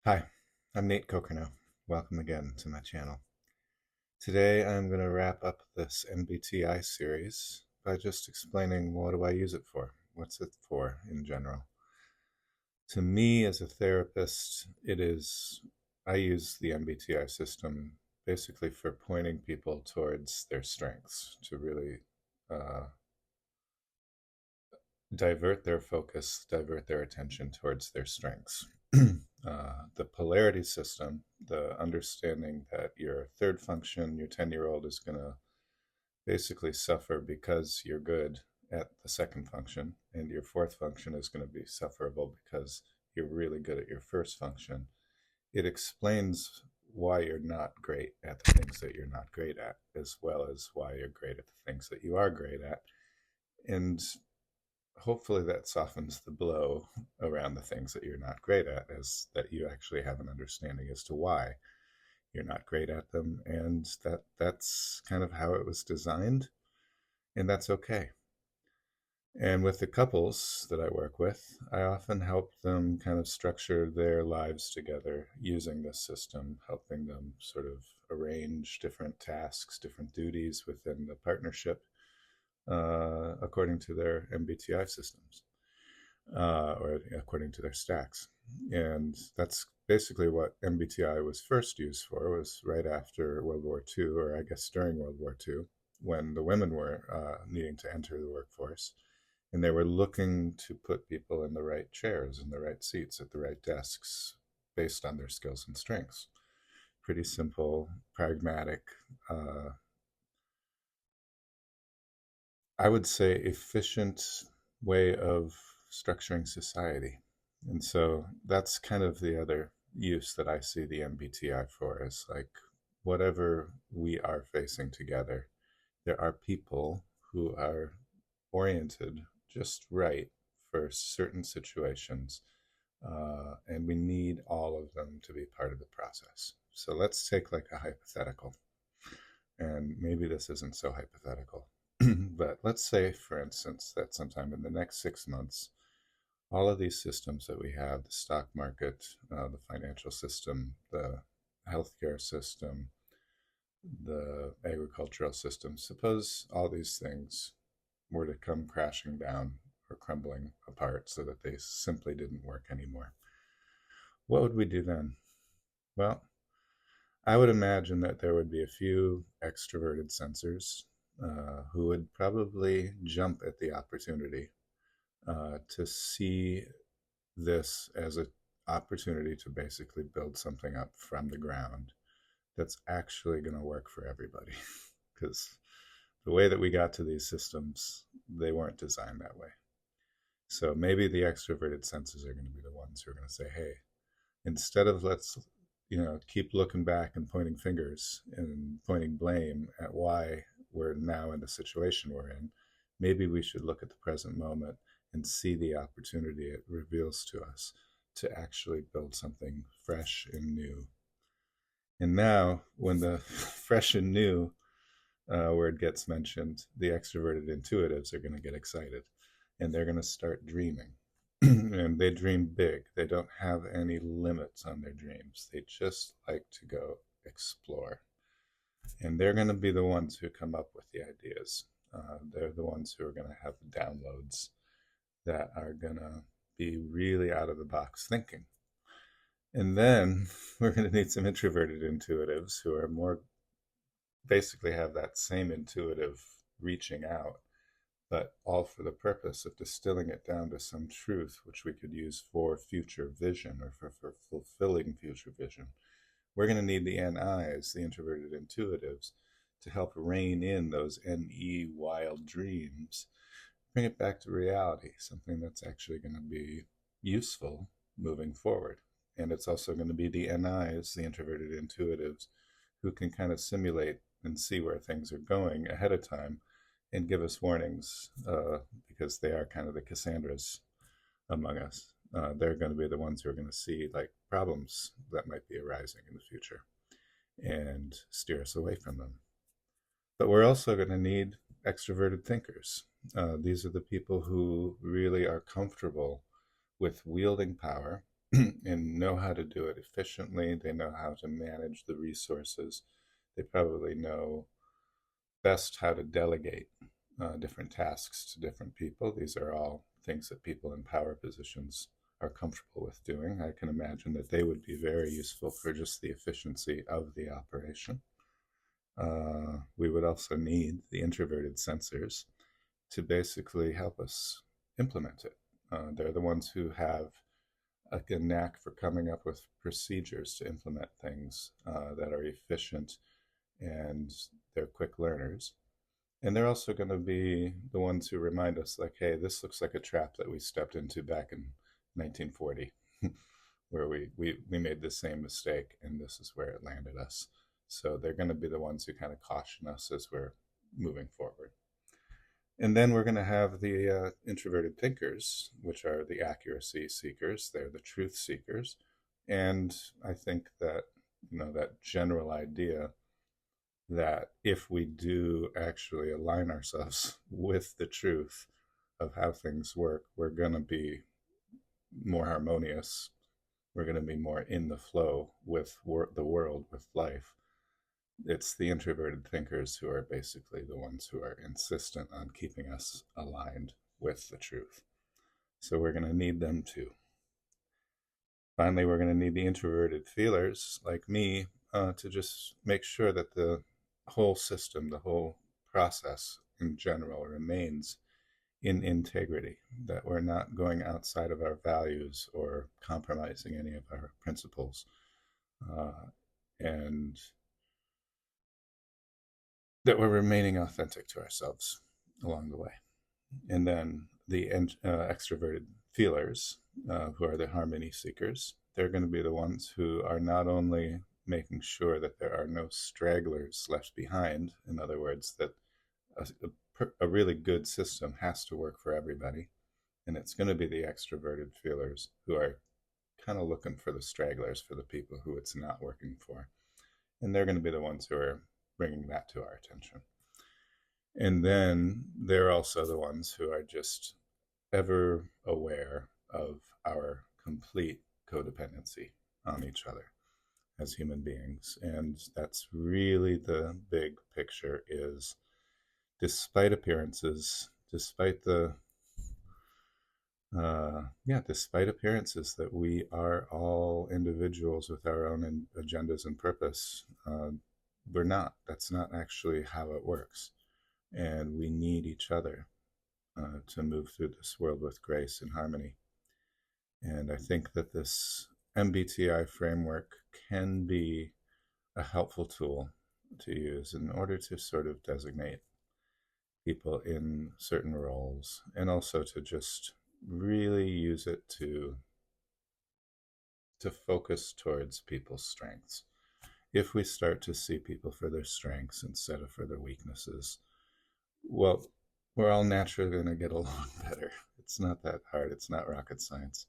Hi, I'm Nate Kokernot. Welcome again to my channel. Today I'm going to wrap up this MBTI series by just explaining what do I use it for? What's it for in general? To me as a therapist, I use the MBTI system basically for pointing people towards their strengths, to really uh, divert their focus, divert their attention towards their strengths. The polarity system, the understanding that your third function, your 10-year-old, is going to basically suffer because you're good at the second function, and your fourth function is going to be sufferable because you're really good at your first function. It explains why you're not great at the things that you're not great at, as well as why you're great at the things that you are great at. And hopefully that softens the blow around the things that you're not great at, as that you actually have an understanding as to why you're not great at them, and that's kind of how it was designed, and that's okay. And with the couples that I work with, I often help them kind of structure their lives together using this system, helping them sort of arrange different tasks, different duties within the partnership according to their MBTI systems, or according to their stacks. And that's basically what MBTI was first used for, was right after World War II, or I guess during World War II, when the women were needing to enter the workforce. And they were looking to put people in the right chairs, in the right seats, at the right desks, based on their skills and strengths. Pretty simple, pragmatic, I would say efficient way of structuring society. And so that's kind of the other use that I see the MBTI for, is like whatever we are facing together, there are people who are oriented just right for certain situations. And we need all of them to be part of the process. So let's take like a hypothetical, and maybe this isn't so hypothetical. But let's say, for instance, that sometime in the next 6 months, all of these systems that we have, the stock market, the financial system, the healthcare system, the agricultural system, suppose all these things were to come crashing down or crumbling apart so that they simply didn't work anymore. What would we do then? Well, I would imagine that there would be a few extroverted sensors who would probably jump at the opportunity to see this as an opportunity to basically build something up from the ground that's actually going to work for everybody. Because the way that we got to these systems, they weren't designed that way. So maybe the extroverted sensors are going to be the ones who are going to say, hey, instead of let's keep looking back and pointing fingers and pointing blame at why we're now in the situation we're in, maybe we should look at the present moment and see the opportunity it reveals to us to actually build something fresh and new. And now when the fresh and new word gets mentioned, the extroverted intuitives are going to get excited, and they're going to start dreaming. And they dream big. They don't have any limits on their dreams. They just like to go explore. And they're going to be the ones who come up with the ideas. They're the ones who are going to have the downloads that are going to be really out of the box thinking. And then we're going to need some introverted intuitives who are more, basically have that same intuitive reaching out, but all for the purpose of distilling it down to some truth which we could use for future vision, or for fulfilling future vision. We're going to need the NIs, the introverted intuitives, to help rein in those NE wild dreams, bring it back to reality, something that's actually going to be useful moving forward. And it's also going to be the NIs, the introverted intuitives, who can kind of simulate and see where things are going ahead of time and give us warnings, because they are kind of the Cassandras among us. They're going to be the ones who are going to see like problems that might be arising in the future and steer us away from them. But we're also going to need extroverted thinkers. These are the people who really are comfortable with wielding power, and know how to do it efficiently. They know how to manage the resources. They probably know best how to delegate different tasks to different people. These are all things that people in power positions are comfortable with doing. I can imagine that they would be very useful for just the efficiency of the operation. We would also need the introverted sensors to basically help us implement it. They're the ones who have a knack for coming up with procedures to implement things that are efficient, and they're quick learners. And they're also going to be the ones who remind us, like, hey, this looks like a trap that we stepped into back in 1940, where we made the same mistake and this is where it landed us. So they're going to be the ones who kind of caution us as we're moving forward. And then we're going to have the introverted thinkers, which are the accuracy seekers. They're the truth seekers. And I think that, that general idea that if we do actually align ourselves with the truth of how things work, we're going to be more harmonious. We're going to be more in the flow with the world, with life. It's the introverted thinkers who are basically the ones who are insistent on keeping us aligned with the truth. So we're going to need them too. Finally, we're going to need the introverted feelers like me to just make sure that the whole system, the whole process in general remains in integrity, that we're not going outside of our values or compromising any of our principles. And that we're remaining authentic to ourselves along the way. And then the extroverted feelers, who are the harmony seekers, they're going to be the ones who are not only making sure that there are no stragglers left behind, in other words, that a really good system has to work for everybody. And it's going to be the extroverted feelers who are kind of looking for the stragglers, for the people who it's not working for. And they're going to be the ones who are bringing that to our attention. And then they're also the ones who are just ever aware of our complete codependency on each other as human beings. And that's really the big picture, is despite appearances, despite appearances that we are all individuals with our own agendas and purpose, we're not. That's not actually how it works. And we need each other to move through this world with grace and harmony. And I think that this MBTI framework can be a helpful tool to use in order to sort of designate people in certain roles, and also to just really use it to focus towards people's strengths. If we start to see people for their strengths instead of for their weaknesses, well, we're all naturally going to get along better. It's not that hard. It's not rocket science.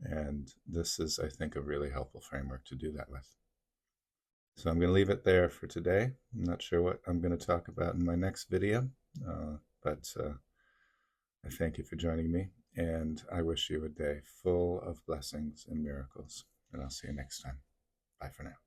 And this is, I think, a really helpful framework to do that with. So I'm going to leave it there for today. I'm not sure what I'm going to talk about in my next video, but I thank you for joining me, and I wish you a day full of blessings and miracles. And I'll see you next time. Bye for now.